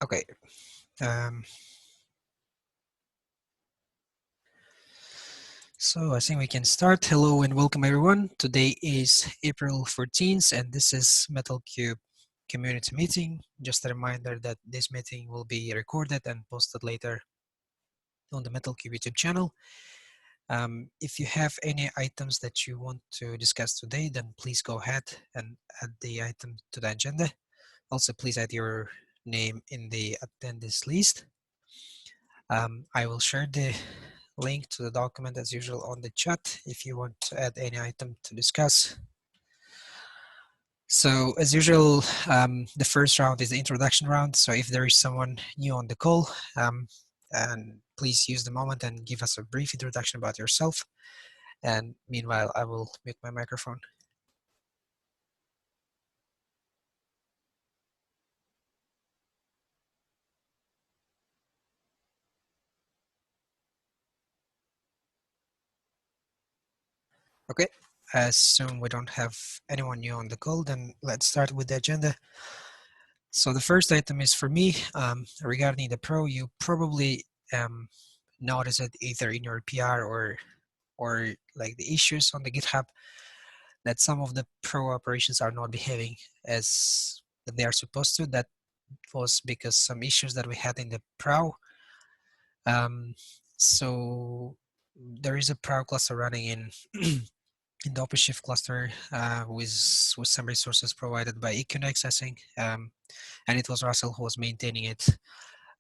Okay. So I think we can start. Hello and welcome everyone. Today is April 14th and this is Metal3 Community meeting. Just a reminder that this meeting will be recorded and posted later on the Metal3 YouTube channel. If you have any items that you want to discuss today, then please go ahead and add the item to the agenda. Also, please add your name in the attendees list. I will share the link to the document as usual on the chat if you want to add any item to discuss. So as usual, the first round is the introduction round. So if there is someone new on the call, and please use the moment and give us a brief introduction about yourself. And meanwhile, I will mute my microphone. Okay, as soon we don't have anyone new on the call, then let's start with the agenda. So the first item is for me, regarding the pro. You probably notice it either in your PR or like the issues on the GitHub that some of the pro operations are not behaving as they are supposed to. That was because some issues that we had in the pro. So there is a pro cluster running in in the OpenShift cluster with some resources provided by Equinix, I think, and it was Russell who was maintaining it.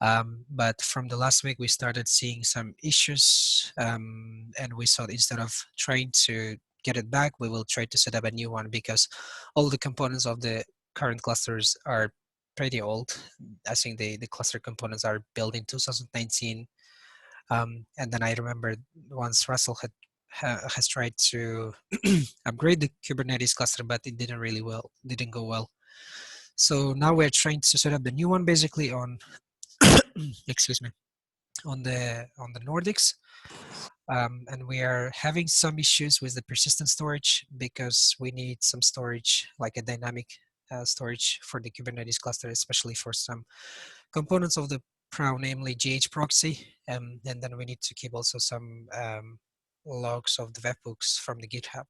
But from the last week, we started seeing some issues, and we thought instead of trying to get it back, we will try to set up a new one because all the components of the current clusters are pretty old. I think the cluster components are built in 2019. And then I remember once Russell has tried to upgrade the Kubernetes cluster, but it didn't go well. So now we're trying to set up the new one basically on excuse me, on the Nordics, and we are having some issues with the persistent storage because we need some storage, like a dynamic storage for the Kubernetes cluster, especially for some components of the pro, namely GH proxy, and then we need to keep also some logs of the webhooks from the GitHub.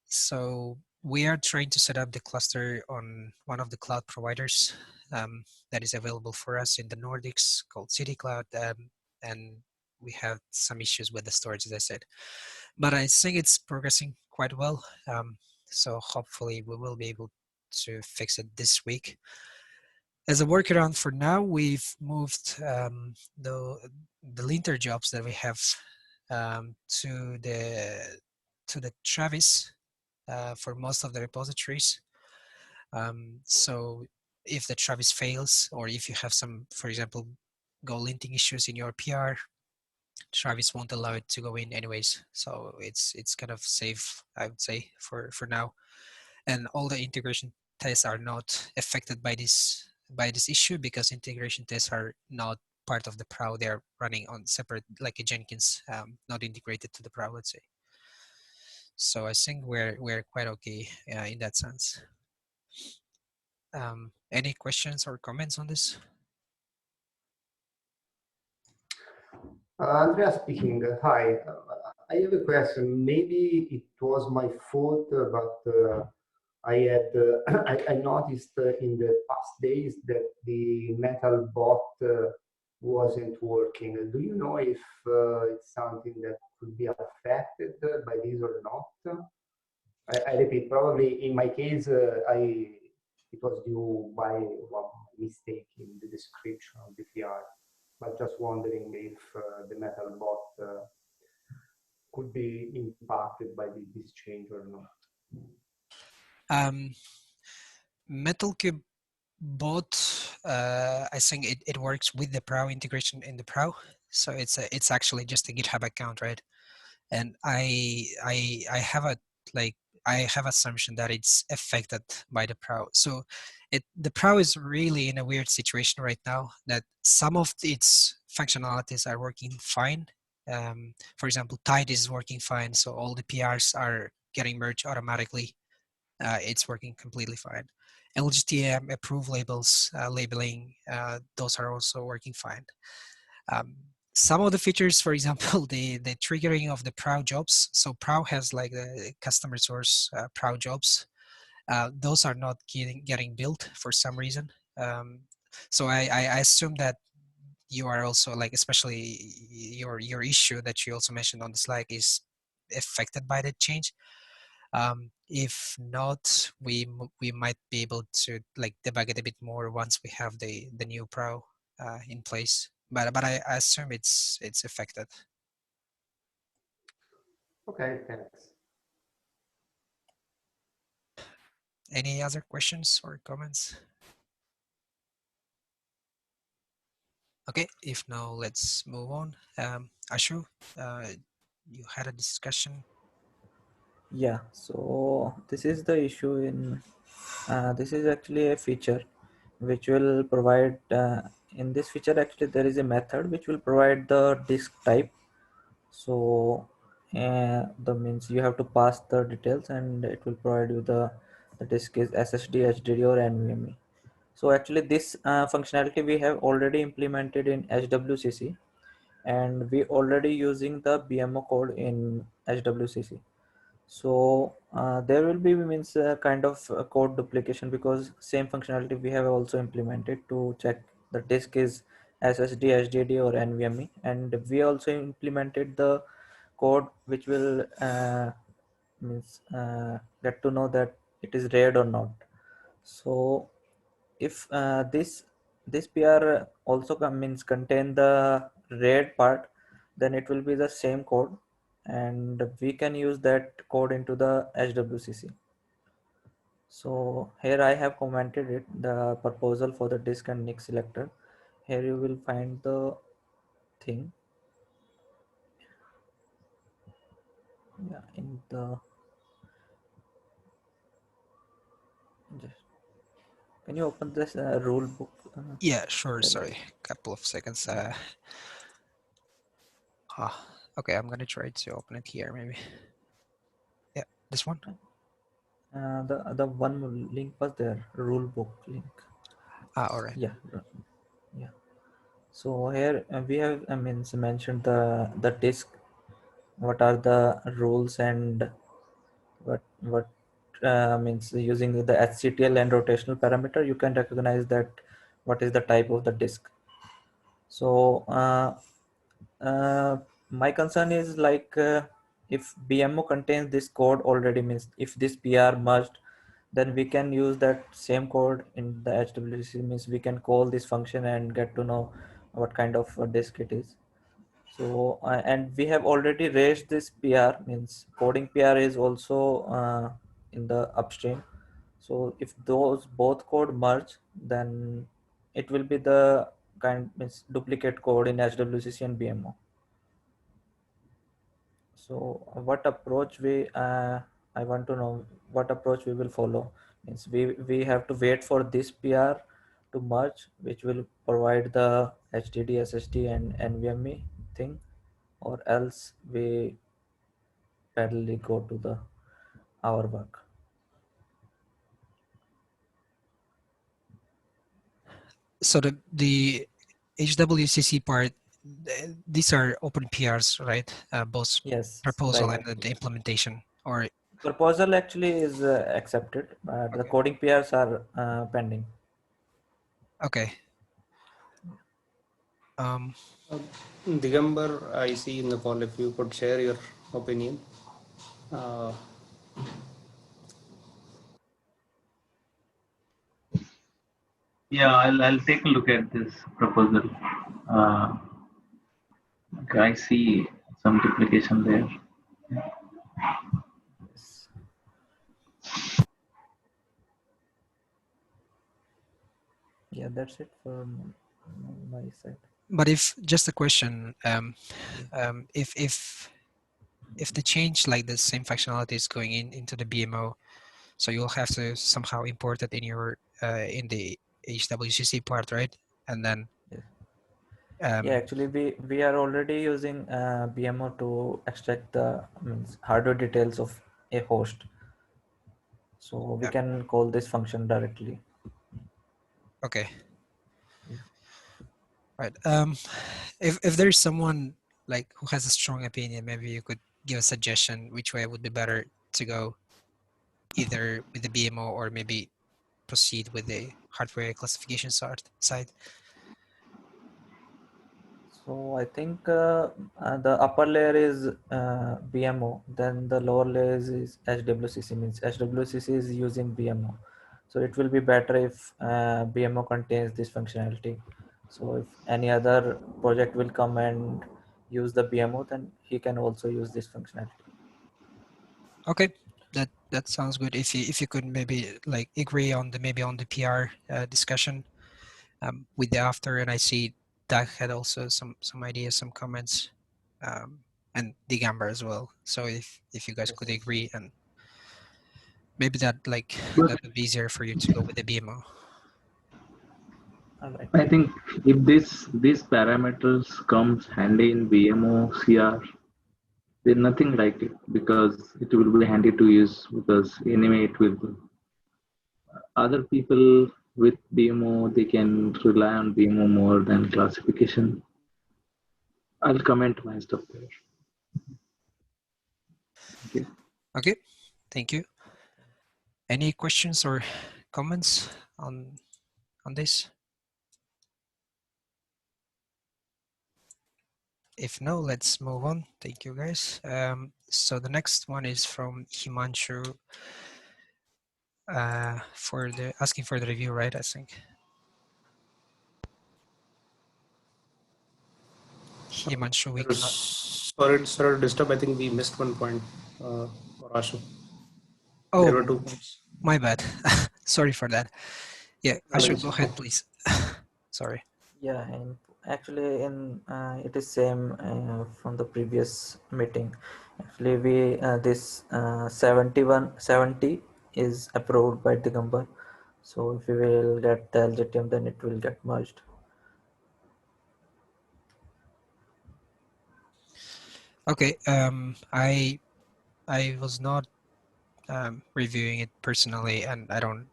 So we are trying to set up the cluster on one of the cloud providers that is available for us in the Nordics called City Cloud, and we have some issues with the storage, as I said. But I think it's progressing quite well. So hopefully we will be able to fix it this week. As a workaround for now, we've moved the linter jobs that we have to the Travis for most of the repositories. So if the Travis fails, or if you have some, for example, Go linting issues in your PR, Travis won't allow it to go in anyways. So it's kind of safe, I would say, for now. And all the integration tests are not affected by this issue because integration tests are not part of the PRO. They are running on separate, like a Jenkins, not integrated to the PRO, let's say. So I think we're quite okay in that sense. Any questions or comments on this? Andrea speaking. Hi. I have a question. Maybe it was my fault, but I had I noticed in the past days that the Metal bot wasn't working. Do you know if it's something that could be affected by this or not? I repeat, probably in my case, it was due by one mistake in the description of the PR. But just wondering if the Metal bot could be impacted by this change or not. Metal3 bot, I think it works with the PRO integration in the PRO. So it's actually just a GitHub account, right? And I have a assumption that it's affected by the PRO. So the PRO is really in a weird situation right now that some of its functionalities are working fine. For example, Tide is working fine, so all the PRs are getting merged automatically. It's working completely fine. LGTM approved labels, labeling, those are also working fine. Some of the features, for example, the triggering of the PROW jobs. So PROW has like the customer source PROW jobs. Those are not getting built for some reason. So I assume that you are also like, especially your issue that you also mentioned on the slide is affected by that change. If not, we might be able to like debug it a bit more once we have the new Pro in place. But I assume it's affected. Okay, thanks. Any other questions or comments? Okay, if no, let's move on. Ashu, you had a discussion. Yeah, so this is the issue in this is actually a feature which will provide in this feature actually there is a method which will provide the disk type. So the means you have to pass the details and it will provide you the disk is SSD, HDD or NVMe. So actually this functionality we have already implemented in HWCC, and we already using the BMO code in HWCC. So there will be means kind of code duplication, because same functionality we have also implemented to check the disk is SSD, HDD or NVMe, and we also implemented the code which will means get to know that it is read or not. So if this PR also means contain the read part, then it will be the same code, and we can use that code into the HWCC. So here I have commented it, the proposal for the disk and NIC selector. Here you will find the thing. Yeah, in the just can you open this rule book? Yeah, sure. Tell Sorry, us. couple of seconds. Yeah. Okay, I'm gonna try to open it here, maybe. Yeah, this one. The one link was there, rule book link. All right. Yeah, yeah. So here we have means mentioned the disk, what are the rules, and what means using the HCTL and rotational parameter you can recognize that what is the type of the disk. So my concern is like if BMO contains this code already, means if this PR merged, then we can use that same code in the HWC, means we can call this function and get to know what kind of a disk it is. So and we have already raised this PR, means coding PR is also in the upstream. So if those both code merge, then it will be the kind means duplicate code in HWCC and BMO. So what approach we I want to know what approach we will follow. Means we have to wait for this PR to merge, which will provide the HDD, SSD and NVMe thing, or else we parallelly go to the our work. So the HWCC part, these are open PRs, right? Both Yes, proposal right. and the implementation. Or Proposal actually is accepted, but the okay, coding PRs are pending. okay. Um, Uh, Digambar, I see in the call, if you could share your opinion. Uh, Yeah, I'll take a look at this proposal. Uh, okay, I see some duplication there. Yes. Yeah, that's it for my side. but if just a question, Yeah. if the change like the same functionality is going into the BMO, so you'll have to somehow import it in your in the HWCC part, right? And then Yeah. Yeah, um, actually, we are already using BMO to extract the means hardware details of a host. So we Yeah. can call this function directly. Okay. Yeah. Right. If there's someone like who has a strong opinion, maybe you could give a suggestion which way would be better to go, either with the BMO or maybe proceed with the hardware classification side. So I think the upper layer is BMO, then the lower layer is HWCC, means HWCC is using BMO. So it will be better if BMO contains this functionality. So if any other project will come and use the BMO, then he can also use this functionality. Okay, that sounds good. If you could maybe like agree on the maybe on the PR discussion with the after, and I see Doug had also some ideas, some comments, and Digambar as well. So if you guys could agree, and maybe that But that would be easier for you to go with the BMO. All right. I think if these parameters comes handy in BMO CR, there's nothing like it because it will be handy to use because anyway it will other people with BMO they can rely on BMO more than classification. I'll comment my stuff there. Thank you. Okay, thank you. Any questions or comments on this? If no, let's move on. Thank you, guys. So the next one is from Himanshu for the asking for the review, right? I think. Himanshu, we cannot. Sorry to disturb. I think we missed one point for Ashu. There Oh, were 2 points. my bad. Sorry for that. Yeah, No Ashu, worries. go ahead, please. Sorry. Yeah, and actually in it is same from the previous meeting. Actually we this 70 is approved by Digambar. So if we will get the LGTM, then it will get merged. Okay. I was not reviewing it personally, and I don't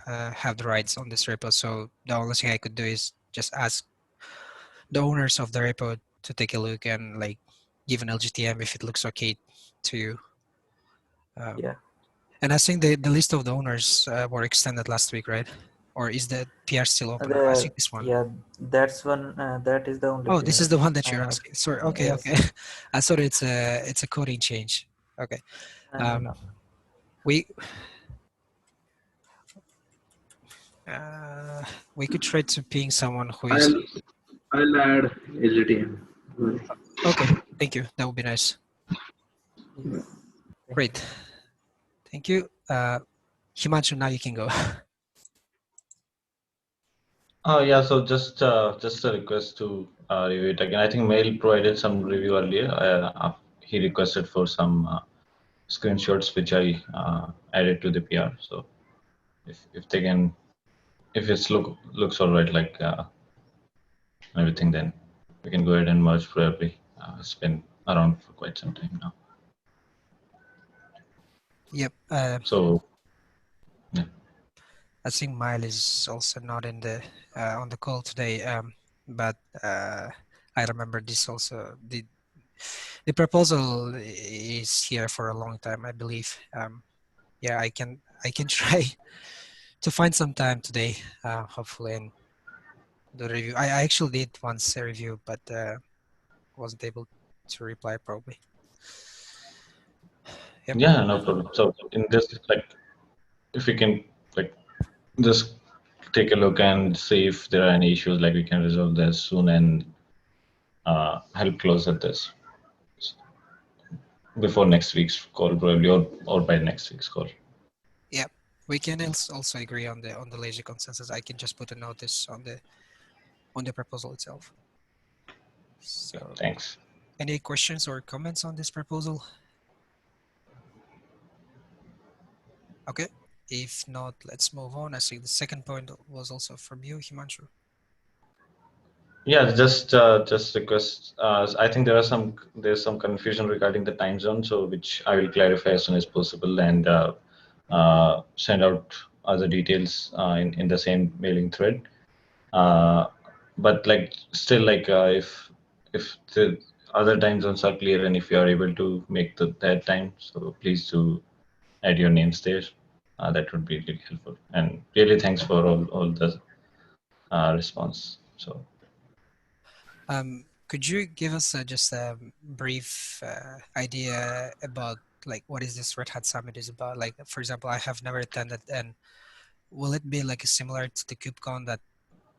have the rights on this repo. So the only thing I could do is just ask the owners of the repo to take a look and like give an LGTM if it looks okay to you. Yeah. And I think the list of the owners were extended last week, right? Or is the PR still open? I think this one. Yeah, that's one. That is the only Oh, this PR. is the one that you're asking. Sorry. Okay, Yes. okay. I thought it's a coding change. Okay. No. We we could try to ping someone who is. I'll add LGTM. Okay, thank you. That would be nice. Yes. Great. Thank you. Himanshu, now you can go. Oh yeah, so just a request to review it again. I think Mail provided some review earlier. He requested for some screenshots which I added to the PR. So if they can, if it's looks all right, like everything, then we can go ahead and merge probably. It's been around for quite some time now. Yep. So yeah. I think Mile is also not in the on the call today. But I remember this also. The proposal is here for a long time, I believe. Yeah, I can try to find some time today, hopefully, and the review. I actually did once a review, but wasn't able to reply probably. Yep. Yeah, no problem. So in this, like, if we can, like, just take a look and see if there are any issues, like we can resolve this soon and help close at this before next week's call, probably, or by next week's call. Yeah, we can also agree on the lazy consensus. I can just put a notice on the proposal itself. So, Thanks. any questions or comments on this proposal? Okay, if not, let's move on. I think the second point was also from you, Himanshu. Yeah, just request. I think there's some confusion regarding the time zone, so which I will clarify as soon as possible. And send out other details in the same mailing thread. But like still like if the other time zones are clear and if you are able to make that time, so please do add your names there. That would be really helpful. And really thanks for all the response. So Could you give us just a brief idea about like what is this Red Hat Summit is about? Like, for example, I have never attended, and will it be like similar to the KubeCon that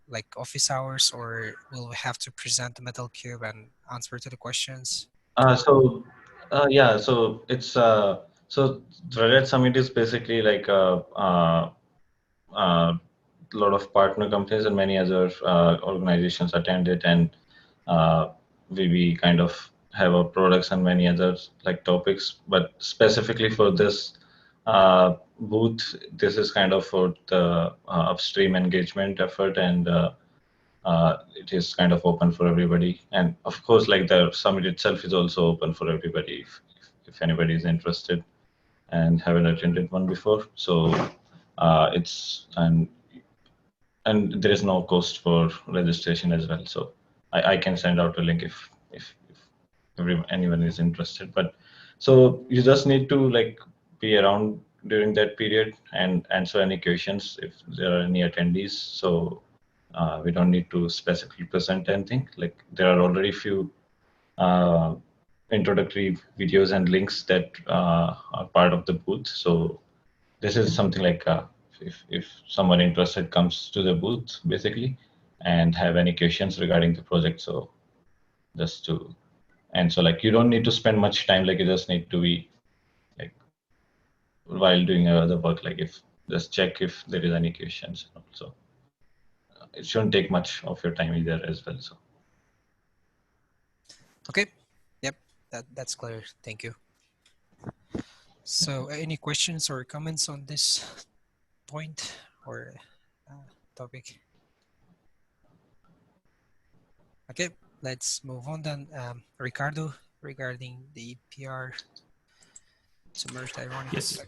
like office hours, or will we have to present the Metal Cube and answer to the questions? so yeah, so it's so the Red Hat Summit is basically like a lot of partner companies and many other organizations attend it, and we kind of have our products and many other like topics. But specifically for this booth, this is kind of for the upstream engagement effort, and it is kind of open for everybody. And of course, like the summit itself is also open for everybody if anybody is interested and haven't attended one before. So it's and there is no cost for registration as well. So I can send out a link if anyone is interested. But so you just need to like be around during that period and answer any questions if there are any attendees. So we don't need to specifically present anything. Like there are already few uh, introductory videos and links that are part of the booth. So this is something like if someone interested comes to the booth basically and have any questions regarding the project, so just to and so like you don't need to spend much time, like you just need to be like while doing other work, like if just check if there is any questions. So it shouldn't take much of your time either as well. So Okay, yep, that's clear. Thank you. So any questions or comments on this point or topic? Okay, let's move on then. Ricardo, regarding the PR to merge the ironic. Yes.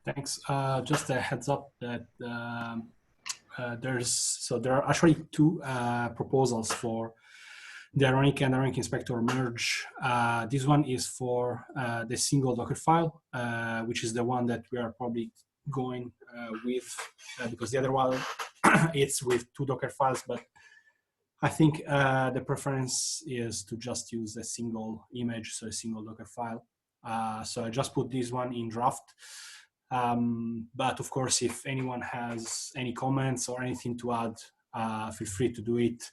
Thanks. Just a heads up that there are actually two proposals for the ironic and ironic inspector merge. This one is for the single Docker file, which is the one that we are probably going with, because the other one it's with two Docker files, but I think the preference is to just use a single image, so a single Docker file. So I just put this one in draft. But of course, if anyone has any comments or anything to add, feel free to do it.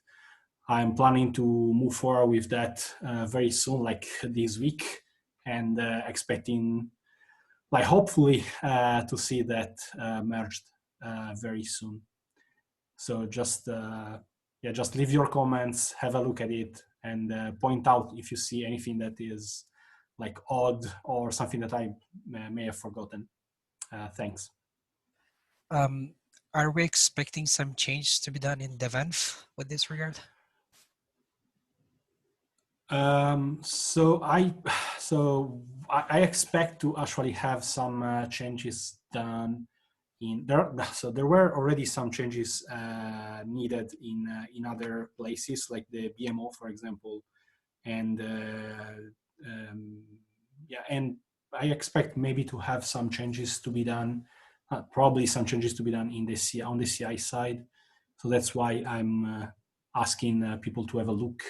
I'm planning to move forward with that very soon, like this week, and expecting, like hopefully, to see that merged very soon. So just just leave your comments, have a look at it, and point out if you see anything that is like odd or something that I may have forgotten. Thanks. Are we expecting some change to be done in DevEnv with this regard? So I expect to actually have some changes done in there. So there were already some changes needed in other places, like the BMO, for example, and and I expect maybe to have some changes to be done. Probably some changes to be done in the on the CI side. So that's why I'm asking people to have a look,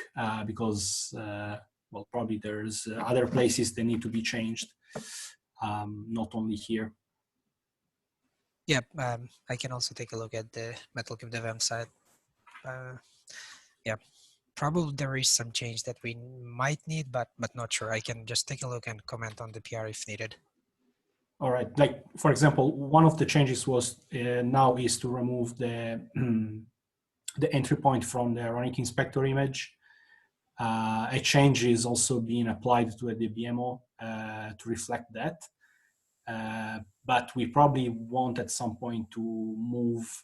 because well, probably there's other places that need to be changed, not only here. Yeah, I can also take a look at the Metal3 DevEnv side. Yeah, probably there is some change that we might need, but not sure. I can just take a look and comment on the PR if needed. All right, like for example, one of the changes was now is to remove the the entry point from the ironic inspector image. A change is also being applied to the BMO to reflect that. But we probably want at some point to move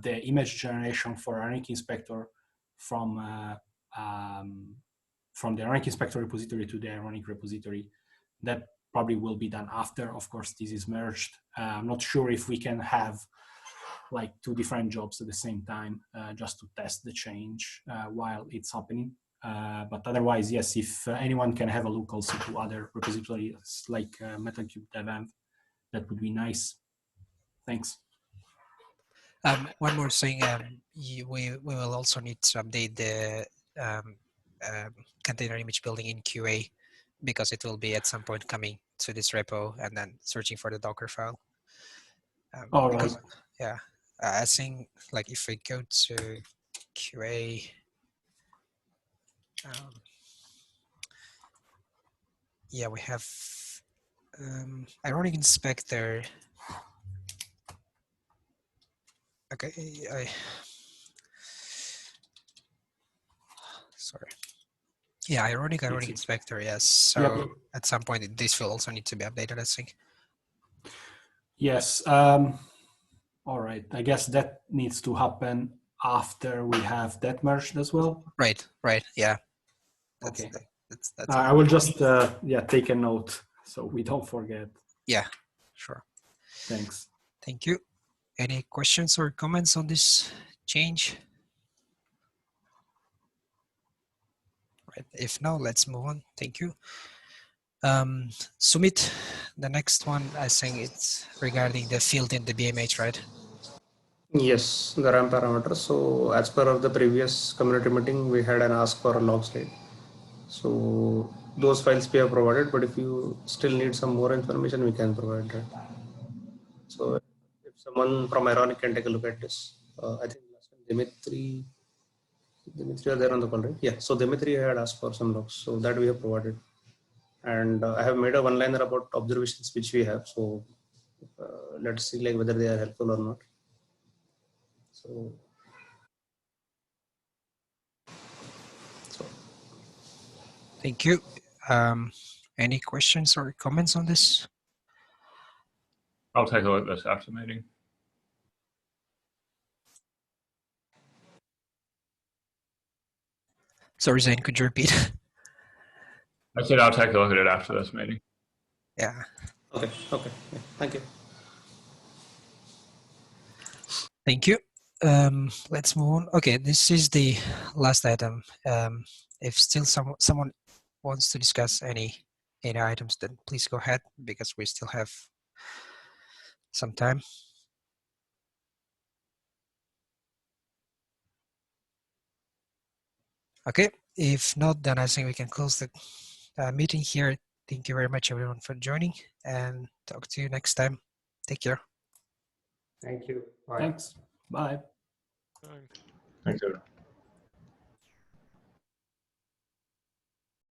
the image generation for ironic inspector from the ironic inspector repository to the ironic repository. That probably will be done after, of course, this is merged. I'm not sure if we can have like 2 different jobs at the same time just to test the change while it's happening. But otherwise, yes, if anyone can have a look also to other repositories like Metal3 Dev, that would be nice. Thanks. One more thing, we will also need to update the container image building in QA, because it will be at some point coming to this repo and then searching for the Docker file. All Because, right. yeah, I think like if we go to QA, yeah, we have ironic inspector. Okay, sorry. Yeah, ironic inspector, yes. So Yep. at some point, this will also need to be updated, I think. Yes. All right. I guess that needs to happen after we have that merged as well. Right, yeah. That's, okay. That's I will just take a note so we don't forget. Yeah, sure. Thanks. Thank you. Any questions or comments on this change? Right. If no, let's move on. Thank you. Sumit, the next one, I think it's regarding the field in the BMH, right? Yes, the RAM parameter. So as per of the previous community meeting, we had an ask for a log slide. So those files we have provided, but if you still need some more information, we can provide that. So if someone from Ironic can take a look at this, I think last time Dimitri are there on the call, right? Yeah. So Dimitri had asked for some logs, so that we have provided, and I have made a one-liner about observations which we have. So let's see like whether they are helpful or not. So Thank you. Any questions or comments on this? I'll take a look at this after the meeting. Sorry, Zane, could you repeat? I said I'll take a look at it after this meeting. Yeah. okay. Yeah, thank you. Thank you. Let's move on. Okay, this is the last item. If still someone wants to discuss any items, then please go ahead, because we still have some time. Okay, if not, then I think we can close the meeting here. Thank you very much, everyone, for joining, and talk to you next time. Take care. Thank you. Bye. Thanks. Bye. Thanks, everyone.